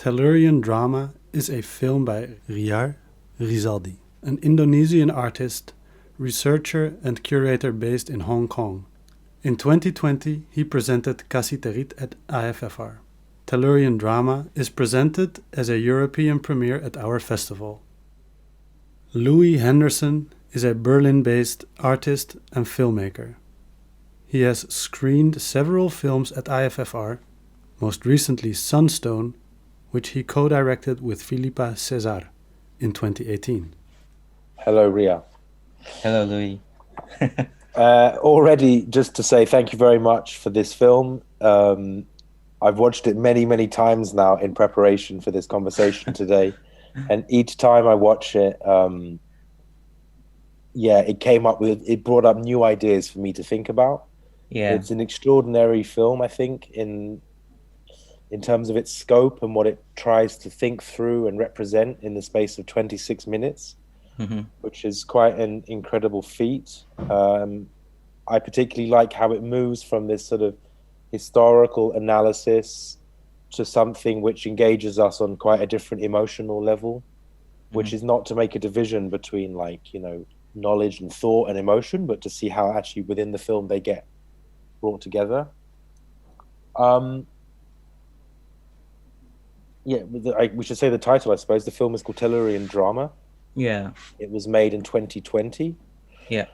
Tellurian Drama is a film by Riar Rizaldi, an Indonesian artist, researcher and curator based in Hong Kong. In 2020, he presented Kasih Terit at IFFR. Tellurian Drama is presented as a European premiere at our festival. Louis Henderson is a Berlin-based artist and filmmaker. He has screened several films at IFFR, most recently Sunstone, which he co-directed with Philippa Cesar in 2018. Hello, Ria. Hello, Louis. Already, just to say thank you very much for this film. I've watched it many, many times now in preparation for this conversation today. And each time I watch it, it brought up new ideas for me to think about. Yeah. It's an extraordinary film, I think, in terms of its scope and what it tries to think through and represent in the space of 26 minutes, which is quite an incredible feat. I particularly like how it moves from this sort of historical analysis to something which engages us on quite a different emotional level, which is not to make a division between knowledge and thought and emotion, but to see how actually within the film they get brought together. We should say the title, I suppose. The film is called Tellurian Drama. Yeah. It was made in 2020. Yeah.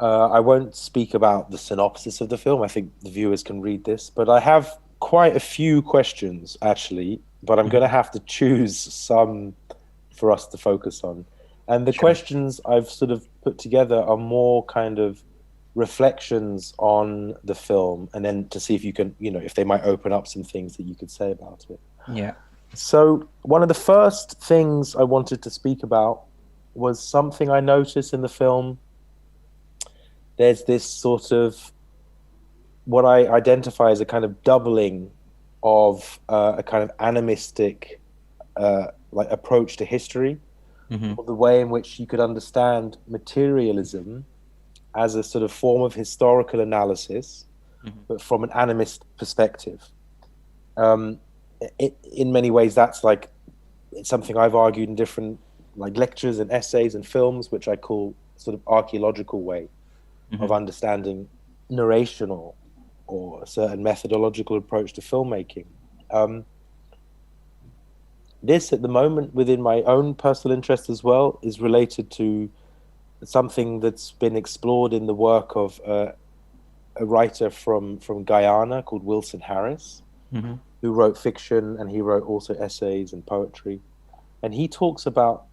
I won't speak about the synopsis of the film. I think the viewers can read this, but I have quite a few questions, actually, but I'm going to have to choose some for us to focus on. And the questions I've sort of put together are more kind of reflections on the film, and then to see if you can, if they might open up some things that you could say about it. Yeah. So one of the first things I wanted to speak about was something I noticed in the film. There's this sort of what I identify as a kind of doubling of a kind of animistic approach to history, or the way in which you could understand materialism as a sort of form of historical analysis, but from an animist perspective. In many ways, that's it's something I've argued in different lectures and essays and films, which I call sort of archaeological way of understanding narration or a certain methodological approach to filmmaking. This, at the moment, within my own personal interest as well, is related to something that's been explored in the work of a writer from Guyana called Wilson Harris, who wrote fiction, and he wrote also essays and poetry. And he talks about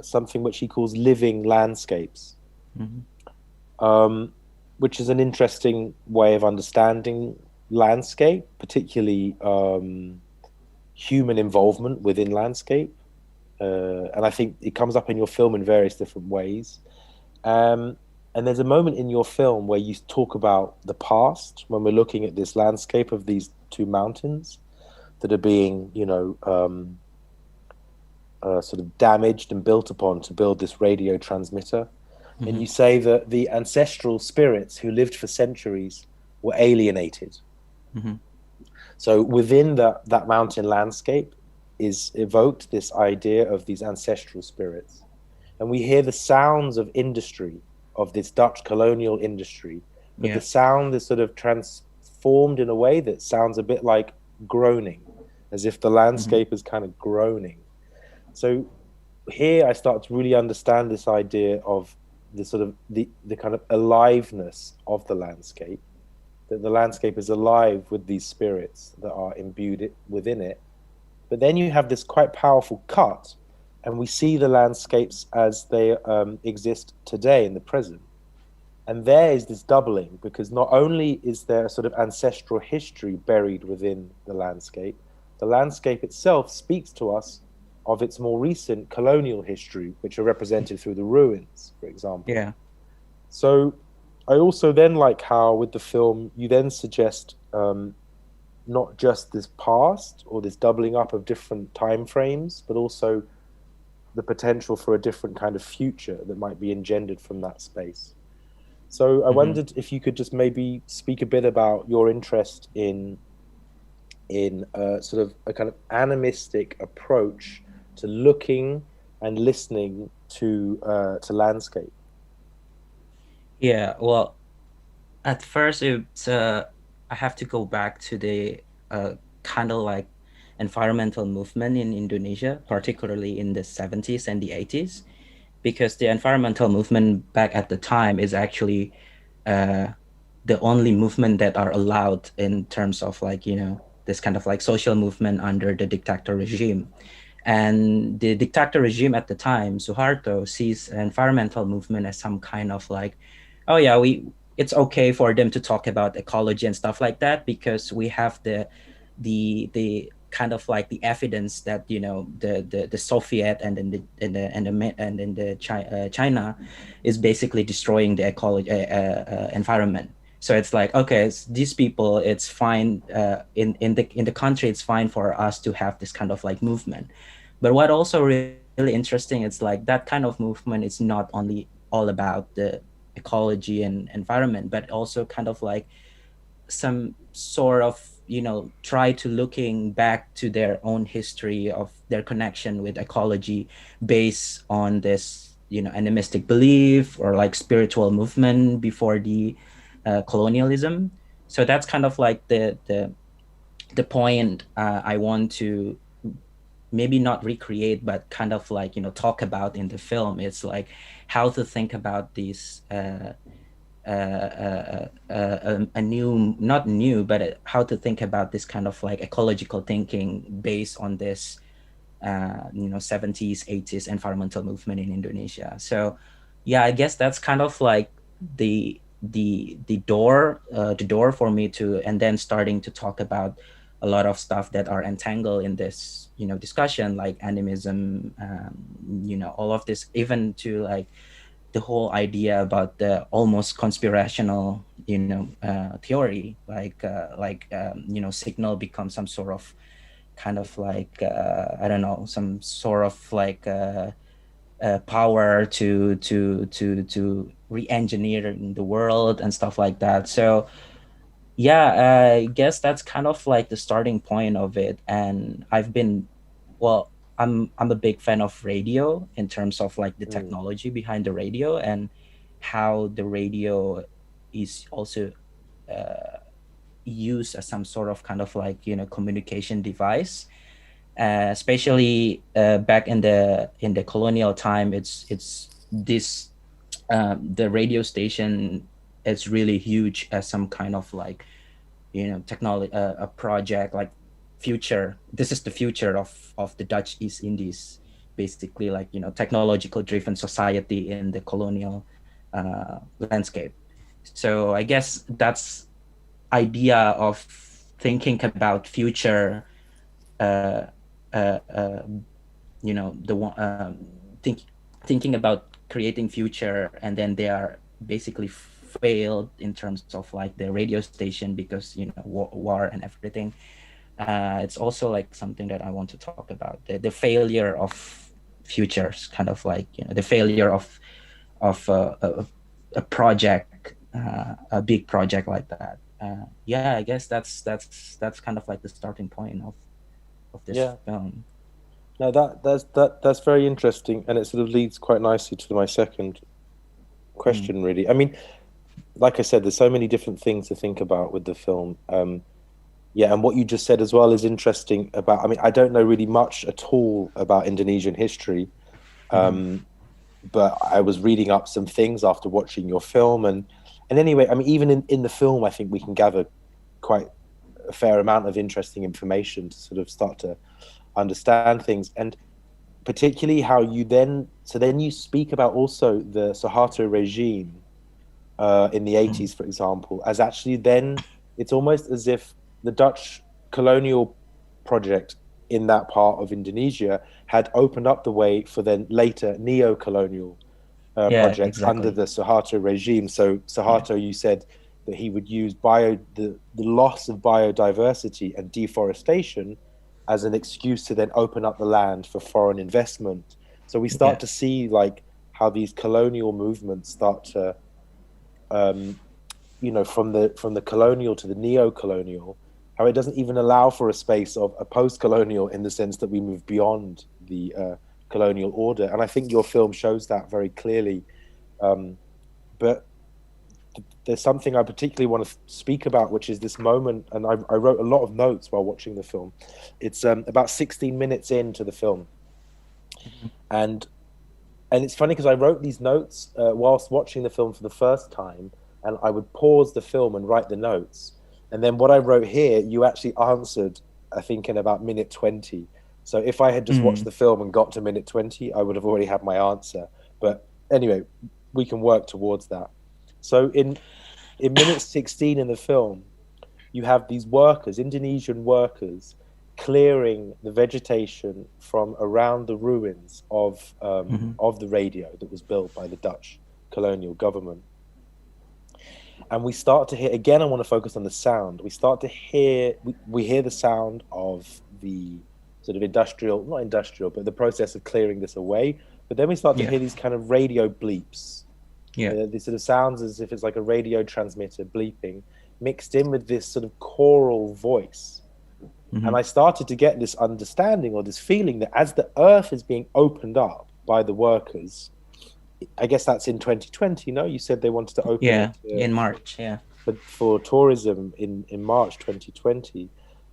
something which he calls living landscapes, which is an interesting way of understanding landscape, particularly human involvement within landscape. And I think it comes up in your film in various different ways. And there's a moment in your film where you talk about the past, when we're looking at this landscape of these two mountains that are being, sort of damaged and built upon to build this radio transmitter. And you say that the ancestral spirits who lived for centuries were alienated. So within that mountain landscape is evoked this idea of these ancestral spirits. And we hear the sounds of industry, of this Dutch colonial industry, but the sound is sort of transformed in a way that sounds a bit like groaning, as if the landscape is kind of groaning. So here I start to really understand this idea of the sort of the kind of aliveness of the landscape, that the landscape is alive with these spirits that are imbued within it. But then you have this quite powerful cut, and we see the landscapes as they exist today in the present. And there is this doubling, because not only is there a sort of ancestral history buried within the landscape itself speaks to us of its more recent colonial history, which are represented through the ruins, for example. Yeah. So I also then like how with the film you then suggest not just this past or this doubling up of different time frames, but also the potential for a different kind of future that might be engendered from that space. So I wondered if you could just maybe speak a bit about your interest in in a sort of a kind of animistic approach to looking and listening to landscape. Yeah, well, at first it's I have to go back to the kind of like environmental movement in Indonesia, particularly in the 70s and the 80s, because the environmental movement back at the time is actually uh, the only movement that are allowed in terms of like, this kind of like social movement under the dictator regime. And the dictator regime at the time, Suharto, sees environmental movement as some kind of like, oh yeah, it's okay for them to talk about ecology and stuff like that because we have the kind of like the evidence that the Soviet and then China is basically destroying the ecology environment. So it's like, okay, these people, it's fine in the country, it's fine for us to have this kind of like movement. But what also really interesting is like that kind of movement is not only all about the ecology and environment, but also kind of like some sort of try to looking back to their own history of their connection with ecology based on this animistic belief or like spiritual movement before the colonialism. So that's kind of like the point I want to maybe not recreate but kind of like talk about in the film. It's like how to think about these a new, not new, but how to think about this kind of like ecological thinking based on this 70s 80s environmental movement in Indonesia. So yeah, I guess that's kind of like the door for me to, and then starting to talk about a lot of stuff that are entangled in this discussion, like animism, all of this, even to like the whole idea about the almost conspirational theory, like signal becomes some sort of kind of like I don't know, some sort of like power to re-engineer the world and stuff like that. So yeah, I guess that's kind of like the starting point of it. And I've been, well, I'm a big fan of radio in terms of like the Mm. technology behind the radio and how the radio is also uh, used as some sort of kind of like communication device, especially back in the colonial time. It's this the radio station is really huge as some kind of like technology, a project like future. This is the future of the Dutch East Indies, basically, like technological driven society in the colonial landscape. So I guess that's idea of thinking about future, uh, uh, uh, the one thinking about creating future, and then they are basically failed in terms of like the radio station because war and everything. It's also like something that I want to talk about, the failure of futures, kind of like the failure of a project, a big project like that. Yeah, I guess that's kind of like the starting point of this Yeah. film. No, that's very interesting, and it sort of leads quite nicely to my second Mm. question. Really, I mean, like I said, there's so many different things to think about with the film. Yeah, and what you just said as well is interesting about. I mean, I don't know really much at all about Indonesian history, Mm-hmm. but I was reading up some things after watching your film, and anyway, I mean, even in the film, I think we can gather quite a fair amount of interesting information to sort of start to understand things, and particularly how you then so then you speak about also the Suharto regime in the Mm. 80s, for example, as actually then it's almost as if the Dutch colonial project in that part of Indonesia had opened up the way for then later neo-colonial Yeah, projects under exactly. the Suharto regime. So Yeah. Suharto, you said that he would use the loss of biodiversity and deforestation as an excuse to then open up the land for foreign investment. So we Yeah. start to see like how these colonial movements start to from the colonial to the neo-colonial, how it doesn't even allow for a space of a post-colonial, in the sense that we move beyond the colonial order. And I think your film shows that very clearly. But there's something I particularly want to speak about, which is this moment, and I wrote a lot of notes while watching the film. It's about 16 minutes into the film, and it's funny because I wrote these notes whilst watching the film for the first time, and I would pause the film and write the notes. And then what I wrote here, you actually answered, I think, in about minute 20. So if I had just watched the film and got to minute 20, I would have already had my answer. But anyway, we can work towards that. So in minute 16 in the film, you have these workers, Indonesian workers, clearing the vegetation from around the ruins of the radio that was built by the Dutch colonial government. And we start to hear, again, I want to focus on the sound. We start to hear, we hear the sound of the sort of not industrial, but the process of clearing this away. But then we start to hear these kind of radio bleeps. These sort of sounds as if it's like a radio transmitter bleeping, mixed in with this sort of choral voice. And I started to get this understanding or this feeling that as the earth is being opened up by the workers, I guess that's in 2020, no? You said they wanted to open it in March, for tourism in March 2020.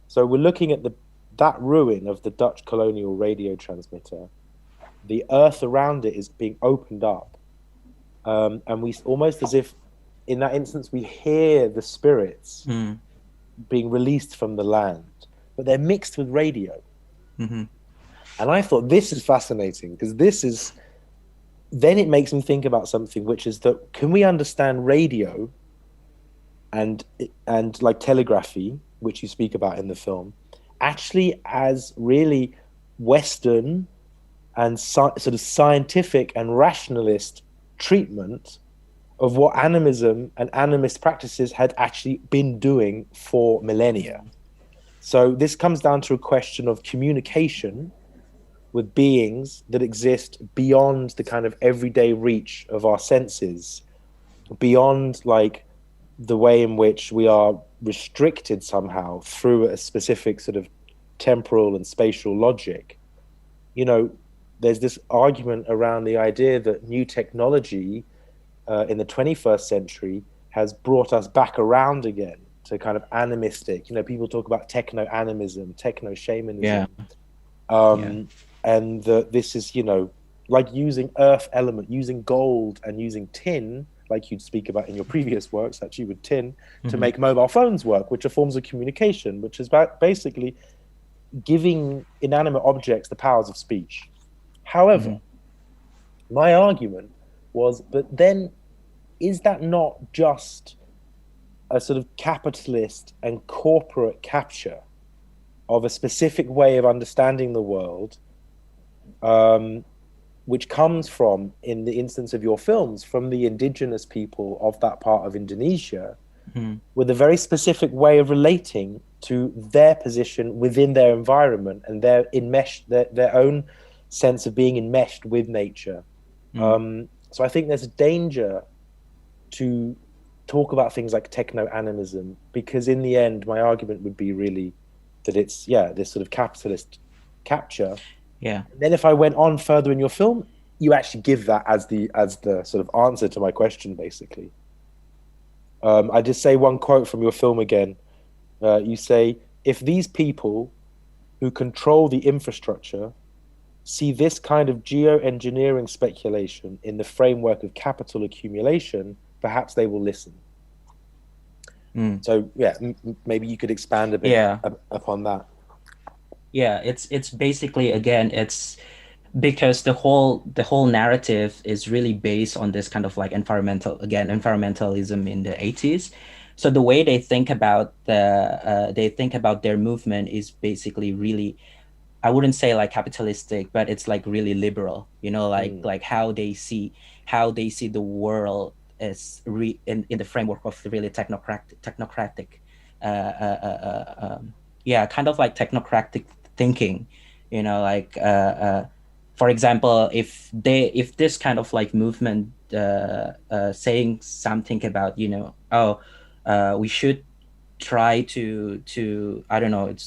So we're looking at that ruin of the Dutch colonial radio transmitter. The earth around it is being opened up. And we almost, as if in that instance, we hear the spirits being released from the land, but they're mixed with radio. And I thought, this is fascinating, because then it makes me think about something, which is that, can we understand radio and like telegraphy, which you speak about in the film, actually as really Western and sort of scientific and rationalist treatment of what animism and animist practices had actually been doing for millennia? So this comes down to a question of communication with beings that exist beyond the kind of everyday reach of our senses, beyond like the way in which we are restricted somehow through a specific sort of temporal and spatial logic. You know, there's this argument around the idea that new technology in the 21st century has brought us back around again to kind of animistic. You know, people talk about techno-animism, techno-shamanism. And this is, you know, like using earth element, using gold and using tin, like you'd speak about in your previous works, actually with tin, to make mobile phones work, which are forms of communication, which is basically giving inanimate objects the powers of speech. However, my argument was, but then is that not just a sort of capitalist and corporate capture of a specific way of understanding the world, which comes from, in the instance of your films, from the indigenous people of that part of Indonesia, with a very specific way of relating to their position within their environment and their own sense of being enmeshed with nature. So I think there's a danger to talk about things like techno-animism, because in the end, my argument would be really that it's, this sort of capitalist capture. And then if I went on further in your film, you actually give that as the sort of answer to my question, basically. I just say one quote from your film again. You say, if these people who control the infrastructure see this kind of geoengineering speculation in the framework of capital accumulation, perhaps they will listen. So maybe you could expand a bit upon that. It's basically, again, it's because the whole narrative is really based on this kind of like environmentalism in the 80s. So the way they think about their movement is basically really, I wouldn't say like capitalistic, but it's like really liberal, you know, like how they see the world as in the framework of the really technocratic kind of like technocratic thinking, you know, like for example, if this kind of like movement saying something about, you know, we should try to I don't know, it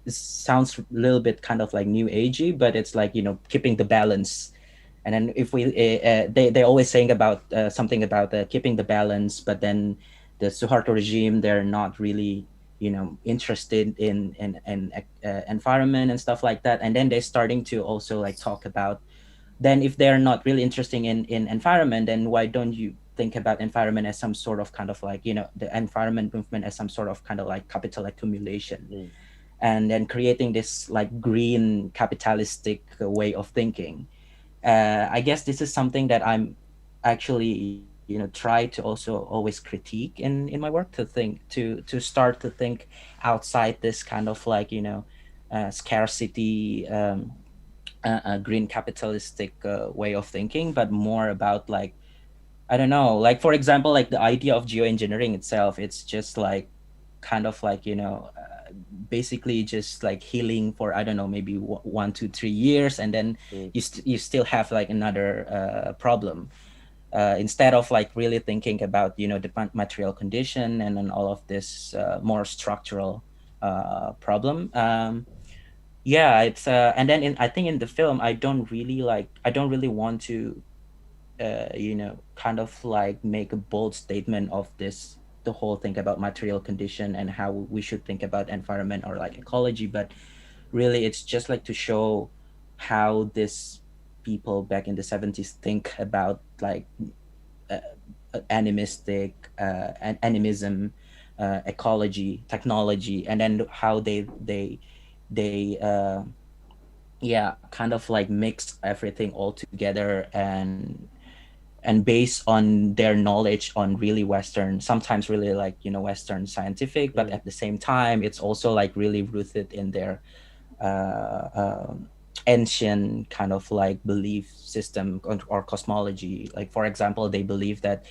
sounds a little bit kind of like new agey, but it's like, you know, keeping the balance. And then if we they always saying about something about keeping the balance, but then the Suharto regime, they're not really, you know, interested in environment and stuff like that. And then they're starting to also like talk about, then if they're not really interested in environment, then why don't you think about environment as some sort of kind of like, you know, the environment movement as some sort of kind of like capital accumulation, and then creating this like green capitalistic way of thinking. I guess this is something that I'm actually, you know, try to also always critique in my work, to think to start to think outside this kind of like, you know, scarcity, green capitalistic way of thinking, but more about like, I don't know, like for example, like the idea of geoengineering itself, it's just like kind of like, you know, basically just like healing for, I don't know, maybe 1 to 3 years, and then you still have like another problem, instead of like really thinking about, you know, the material condition and then all of this more structural problem. Yeah, it's and then I think in the film, I don't really want to you know, kind of like make a bold statement of this, the whole thing about material condition and how we should think about environment or like ecology, but really it's just like to show how this people back in the 70s think about like uh, animistic animism, ecology, technology, and then how they yeah, kind of like mix everything all together, and based on their knowledge on really Western, sometimes really like, you know, Western scientific, but at the same time, it's also like really rooted in their uh, um ancient kind of like belief system or cosmology. Like for example, they believe that,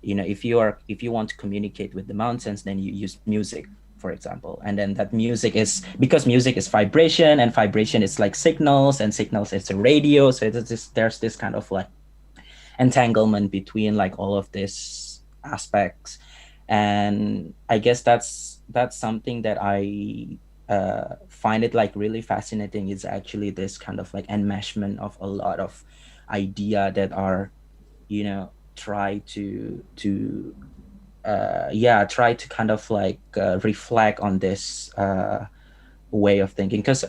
you know, if you want to communicate with the mountains, then you use music, for example, and then that music is, because music is vibration, and vibration is like signals, and signals is a radio, so there's this kind of like entanglement between like all of these aspects. And I guess that's something that I find it like really fascinating, is actually this kind of like enmeshment of a lot of idea that are, you know, try to yeah, try to kind of like reflect on this way of thinking. Because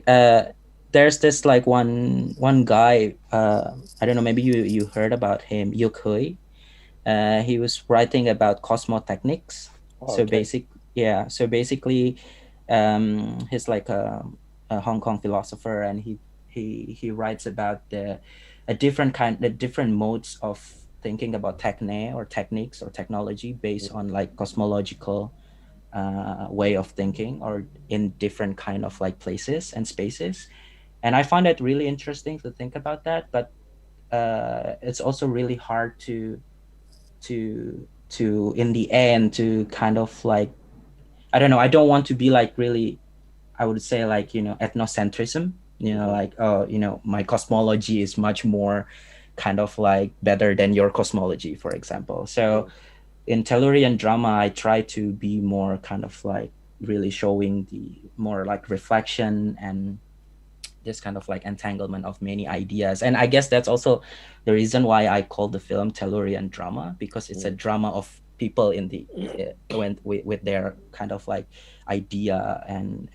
uh, there's this like one guy, I don't know, maybe you heard about him, Yukoi. He was writing about cosmotechnics. So Okay. basic Yeah, so basically he's like a Hong Kong philosopher, and he writes about the different modes of thinking about techne or techniques or technology based on like cosmological way of thinking, or in different kind of like places and spaces. And I find it really interesting to think about that, but it's also really hard to in the end to kind of like, I don't know, I don't want to be like really, I would say like, you know, ethnocentrism, you know, like, oh, you know, my cosmology is much more kind of like better than your cosmology, for example. So in Tellurian Drama, I try to be more kind of like really showing the more like reflection and this kind of like entanglement of many ideas. And I guess that's also the reason why I call the film Tellurian Drama, because it's a drama of people in the with their kind of like idea, and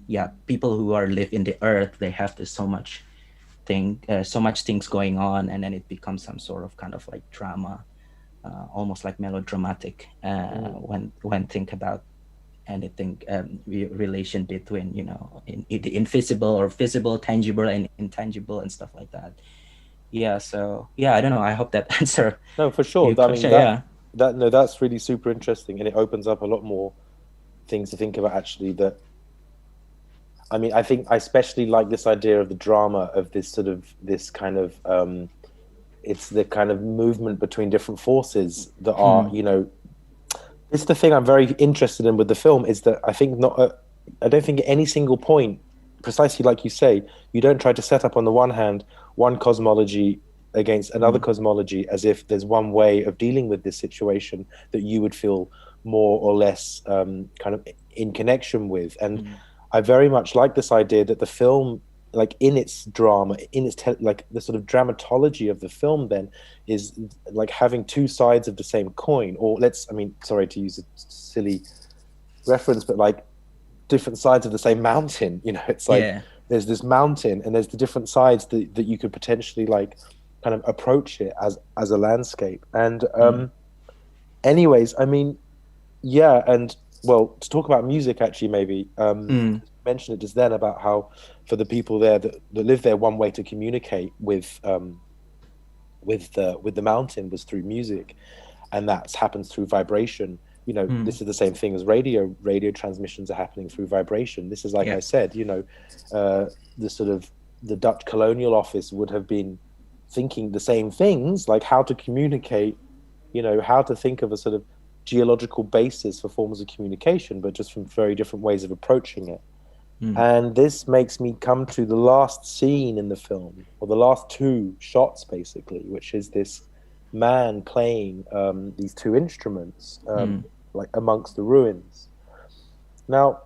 yeah, people who are live in the earth, they have this so much things going on, and then it becomes some sort of kind of like drama, almost like melodramatic, when think about anything, relation between, you know, the invisible or visible, tangible and intangible and stuff like that. Yeah, so yeah, I don't know, I hope that answer No, for sure. your I mean question. Yeah. that's really super interesting, and it opens up a lot more things to think about. Actually, that I mean, I think I especially like this idea of the drama of this sort of this kind of it's the kind of movement between different forces that are, you know, it's the thing I'm very interested in with the film, is that I think I don't think at any single point, precisely like you say, you don't try to set up on the one hand one cosmology against another cosmology as if there's one way of dealing with this situation that you would feel more or less kind of in connection with. And I very much like this idea that the film, like in its drama, in its like the sort of dramatology of the film, then is like having two sides of the same coin, or sorry to use a silly reference, but like different sides of the same mountain. It's like there's this mountain, and there's the different sides that you could potentially like kind of approach it as a landscape. And anyways, yeah, and well, to talk about music, actually, maybe mention it just then about how for the people there that live there, one way to communicate with the mountain was through music, and that happens through vibration. This is the same thing as radio transmissions are happening through vibration. This is like I said, the sort of the Dutch colonial office would have been thinking the same things, like how to communicate, how to think of a sort of geological basis for forms of communication, but just from very different ways of approaching it. And this makes me come to the last scene in the film, or the last two shots basically, which is this man playing these two instruments like amongst the ruins. Now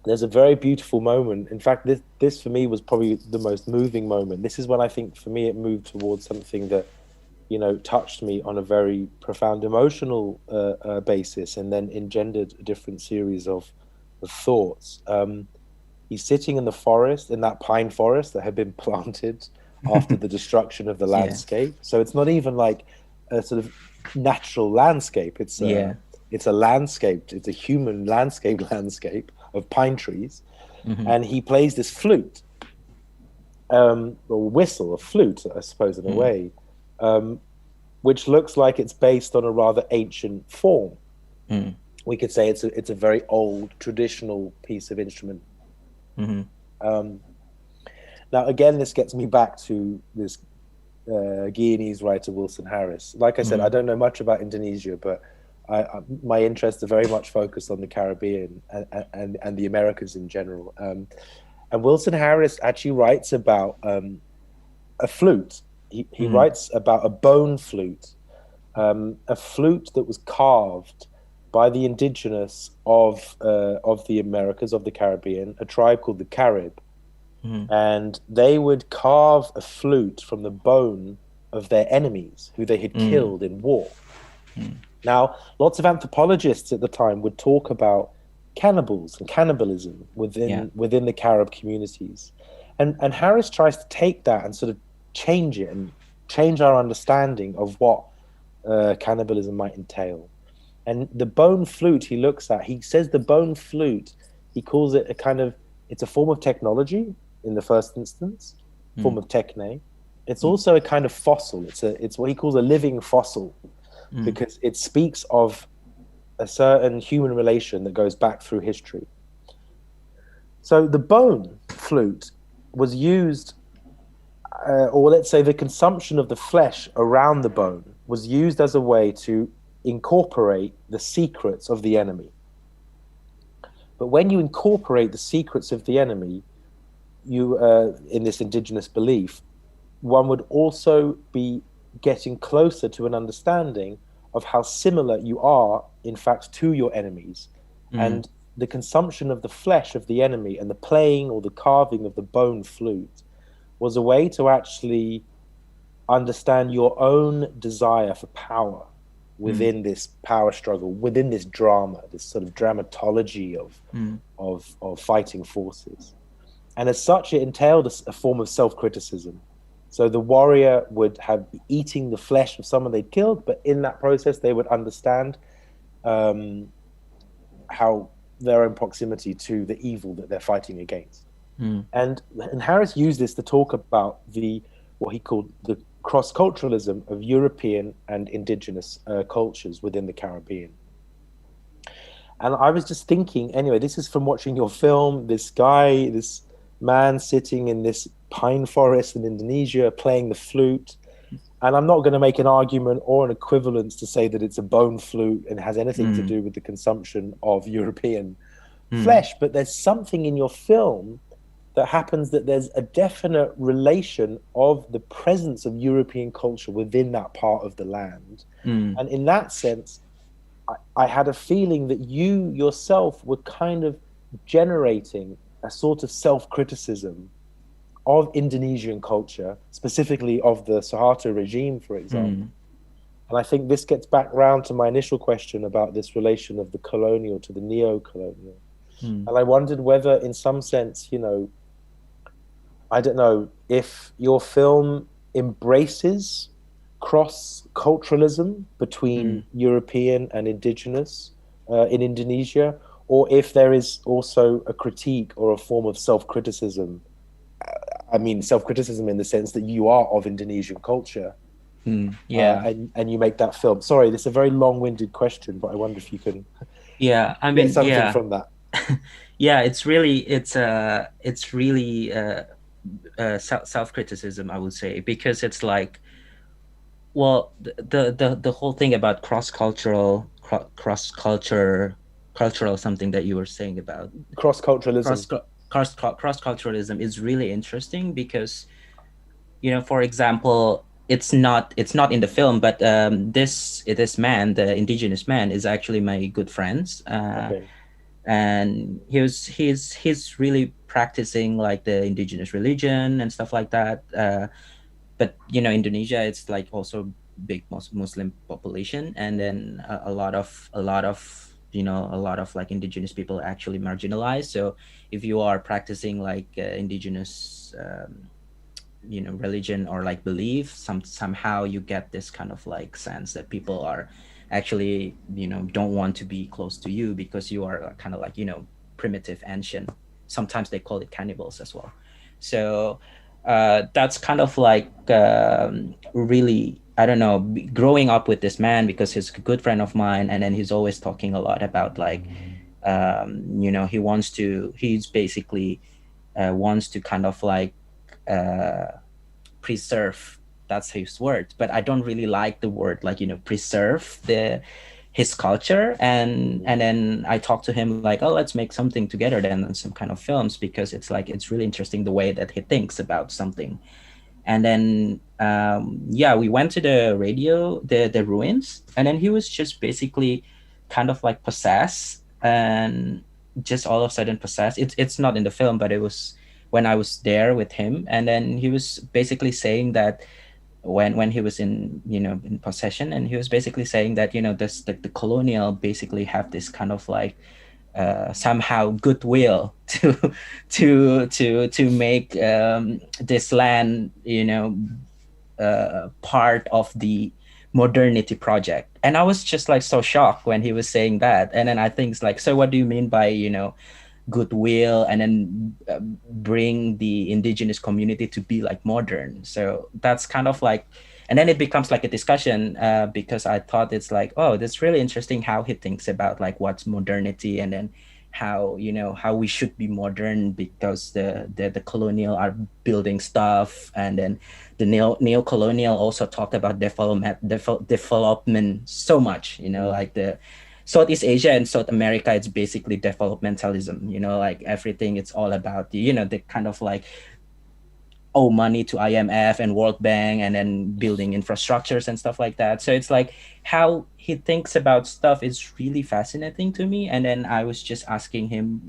there's a very beautiful moment. In fact, this for me was probably the most moving moment. This is when I think for me it moved towards something that touched me on a very profound emotional basis, and then engendered a different series of thoughts. He's sitting in the forest, in that pine forest that had been planted after the destruction of the landscape. So it's not even like a sort of natural landscape. It's a landscape. It's a human landscape of pine trees. And he plays this flute, or whistle, a flute, I suppose, in a way, which looks like it's based on a rather ancient form. We could say it's a very old traditional piece of instrument. Now again, this gets me back to this Guyanese writer Wilson Harris. Like I said, I don't know much about Indonesia, but my interests are very much focused on the Caribbean and the Americas in general. And Wilson Harris actually writes about a flute. He writes about a bone flute, a flute that was carved by the indigenous of the Americas, of the Caribbean, a tribe called the Carib. And they would carve a flute from the bone of their enemies who they had killed in war. Now, lots of anthropologists at the time would talk about cannibals and cannibalism within the Carib communities. And Harris tries to take that and sort of change it and change our understanding of what cannibalism might entail. And the bone flute he looks at, he says the bone flute, he calls it it's a form of technology in the first instance, form of techne. It's also a kind of fossil. It's what he calls a living fossil, because it speaks of a certain human relation that goes back through history. So the bone flute was used, or let's say the consumption of the flesh around the bone was used as a way to incorporate the secrets of the enemy. But when you incorporate the secrets of the enemy, you in this indigenous belief, one would also be getting closer to an understanding of how similar you are, in fact, to your enemies. And the consumption of the flesh of the enemy and the playing or the carving of the bone flute was a way to actually understand your own desire for power within this power struggle, within this drama, this sort of dramatology of fighting forces. And as such, it entailed a form of self-criticism. So the warrior would have eating the flesh of someone they'd killed, but in that process, they would understand how their own proximity to the evil that they're fighting against. And Harris used this to talk about what he called the cross-culturalism of European and indigenous cultures within the Caribbean. And I was just thinking, anyway, this is from watching your film, this man sitting in this pine forest in Indonesia playing the flute. And I'm not going to make an argument or an equivalence to say that it's a bone flute and has anything to do with the consumption of European flesh, but there's something in your film that happens that there's a definite relation of the presence of European culture within that part of the land. And in that sense, I had a feeling that you yourself were kind of generating a sort of self-criticism of Indonesian culture, specifically of the Suharto regime, for example. And I think this gets back round to my initial question about this relation of the colonial to the neo-colonial. And I wondered whether, in some sense, you know, I don't know if your film embraces cross-culturalism between European and indigenous in Indonesia, or if there is also a critique or a form of self-criticism. I mean, self-criticism in the sense that you are of Indonesian culture. Yeah. And you make that film. Sorry, this is a very long-winded question, but I wonder if you can I mean, get something from that. Yeah, it's really self-criticism, I would say, because it's like, well, the whole thing about cross-cultural something that you were saying about Cross-culturalism. Cross-culturalism is really interesting because, you know, for example, it's not in the film, but this man, the indigenous man, is actually my good friends. Okay. And he's really practicing like the indigenous religion and stuff like that. But you know, Indonesia, it's like also big Muslim population, and then a lot of you know, a lot of like indigenous people are actually marginalized. So if you are practicing like indigenous you know, religion or like belief, somehow you get this kind of like sense that people are actually, you know, don't want to be close to you because you are kind of like, you know, primitive, ancient. Sometimes they call it cannibals as well. So that's kind of like really, I don't know, growing up with this man, because he's a good friend of mine, and then he's always talking a lot about like you know, he's basically wants to kind of like preserve, that's his word, but I don't really like the word, like, you know, preserve his culture. And then I talked to him like, oh, let's make something together then, and some kind of films, because it's like, it's really interesting the way that he thinks about something. And then yeah, we went to the the ruins, and then he was just basically kind of like possessed, and just all of a sudden possessed. It's not in the film, but it was when I was there with him. And then he was basically saying that when he was in, you know, in possession, and he was basically saying that, you know, this the colonial basically have this kind of like somehow goodwill to make this land, you know, part of the modernity project. And I was just like so shocked when he was saying that. And then I think it's like, so what do you mean by, you know, goodwill, and then bring the indigenous community to be like modern? So that's kind of like, and then it becomes like a discussion because I thought it's like, oh, that's really interesting how he thinks about like what's modernity, and then how, you know, how we should be modern, because the colonial are building stuff, and then the neo-colonial also talked about development so much, you know, like the Southeast Asia and South America, it's basically developmentalism, you know, like everything, it's all about the, you know, the kind of like owe money to IMF and World Bank, and then building infrastructures and stuff like that. So it's like how he thinks about stuff is really fascinating to me. And then I was just asking him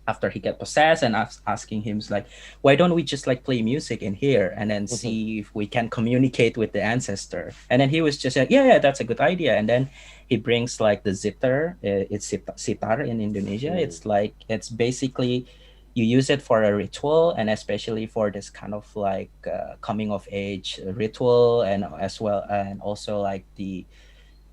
after he get possessed, and I was asking him like, why don't we just like play music in here and then see if we can communicate with the ancestor? And then he was just like, yeah, that's a good idea. And then he brings like the zither, it's sitar in Indonesia. It's like, it's basically, you use it for a ritual, and especially for this kind of like coming of age ritual, and as well, and also like the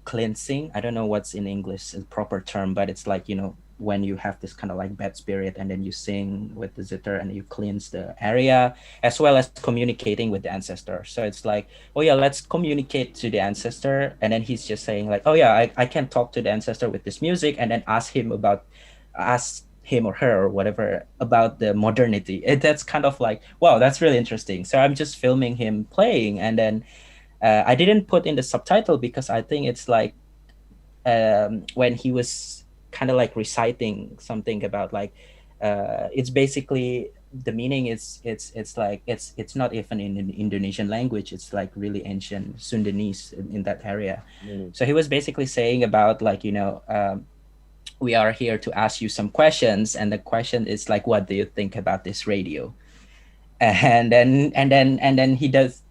cleansing. I don't know what's in English the proper term, but it's like, you know, when you have this kind of like bad spirit, and then you sing with the zither and you cleanse the area, as well as communicating with the ancestor. So it's like, oh yeah, let's communicate to the ancestor. And then he's just saying like, oh yeah, I can talk to the ancestor with this music, and then ask him or her or whatever about the modernity. That's kind of like, wow, that's really interesting. So I'm just filming him playing, and then I didn't put in the subtitle because I think it's like when he was kind of like reciting something about like it's basically the meaning is it's like it's not even in the Indonesian language. It's like really ancient Sundanese in that area. So he was basically saying about like, we are here to ask you some questions, and the question is like, what do you think about this radio? And then he does,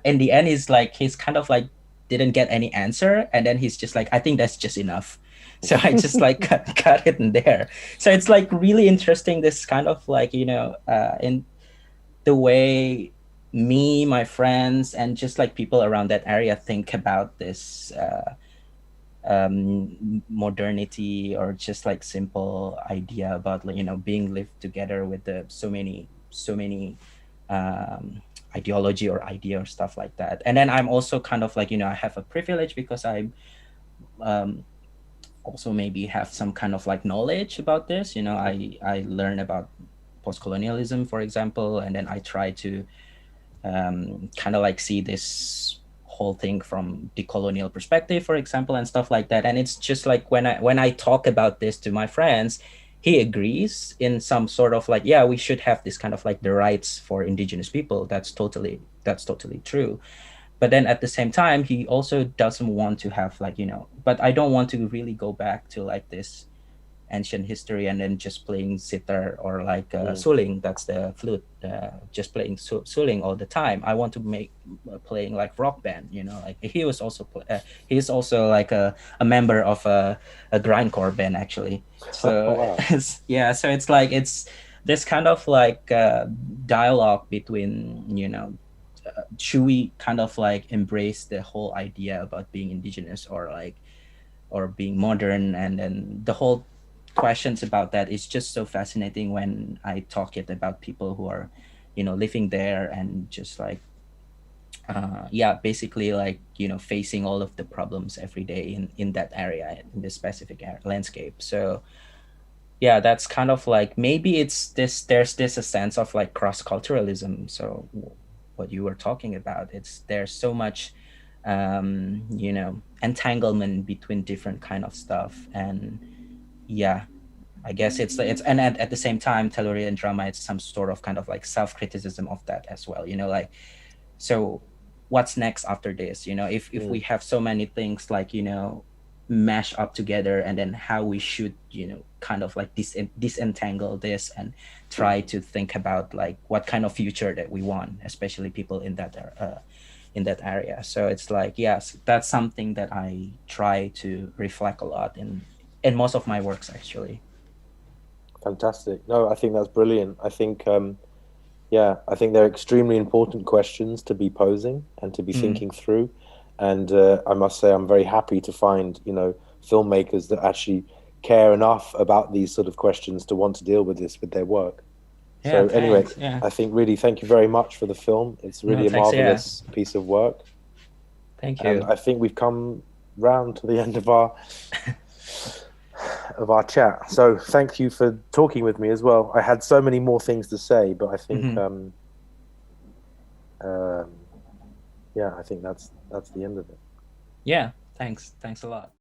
in the end, he's kind of like didn't get any answer, and then he's just like, I think that's just enough. So I just like cut it in there. So it's like really interesting, this kind of like, in the way me, my friends, and just like people around that area think about this modernity, or just like simple idea about like, being lived together with the so many ideology or idea or stuff like that. And then I'm also kind of like, I have a privilege because I also maybe have some kind of like knowledge about this. I learn about post-colonialism, for example, and then I try to kind of like see this whole thing from decolonial perspective, for example, and stuff like that. And it's just like when I talk about this to my friends, he agrees in some sort of like, yeah, we should have this kind of like the rights for indigenous people. That's totally true. But then at the same time, he also doesn't want to have like, but I don't want to really go back to like this ancient history and then just playing sitar or like suling, that's the flute, just playing suling all the time. I want to make playing like rock band, like he was also he's also like a member of a grindcore band, actually. So Wow. yeah, so it's like it's this kind of like dialogue between, should we kind of like embrace the whole idea about being indigenous or being modern, and then the whole questions about that is just so fascinating when I talk it about people who are, living there and just like, basically like, facing all of the problems every day in that area, in this specific landscape. So yeah, that's kind of like, maybe there's this a sense of like cross-culturalism. So what you were talking about, there's so much entanglement between different kind of stuff. And yeah, I guess it's and at the same time, Tellurian Drama, it's some sort of kind of like self-criticism of that as well, like, so what's next after this, if we have so many things like, mash up together, and then how we should, kind of like disentangle this and try to think about like what kind of future that we want, especially people in that area. So it's like, yes, that's something that I try to reflect a lot in most of my works, actually. Fantastic. No, I think that's brilliant. I think, I think they're extremely important questions to be posing and to be thinking through. And I must say, I'm very happy to find, filmmakers that actually care enough about these sort of questions to want to deal with this with their work. Yeah, so anyway, yeah. I think really thank you very much for the film. It's really a marvelous piece of work. Thank you. And I think we've come round to the end of our chat. So thank you for talking with me as well. I had so many more things to say, but I think I think that's the end of it. Yeah, thanks a lot.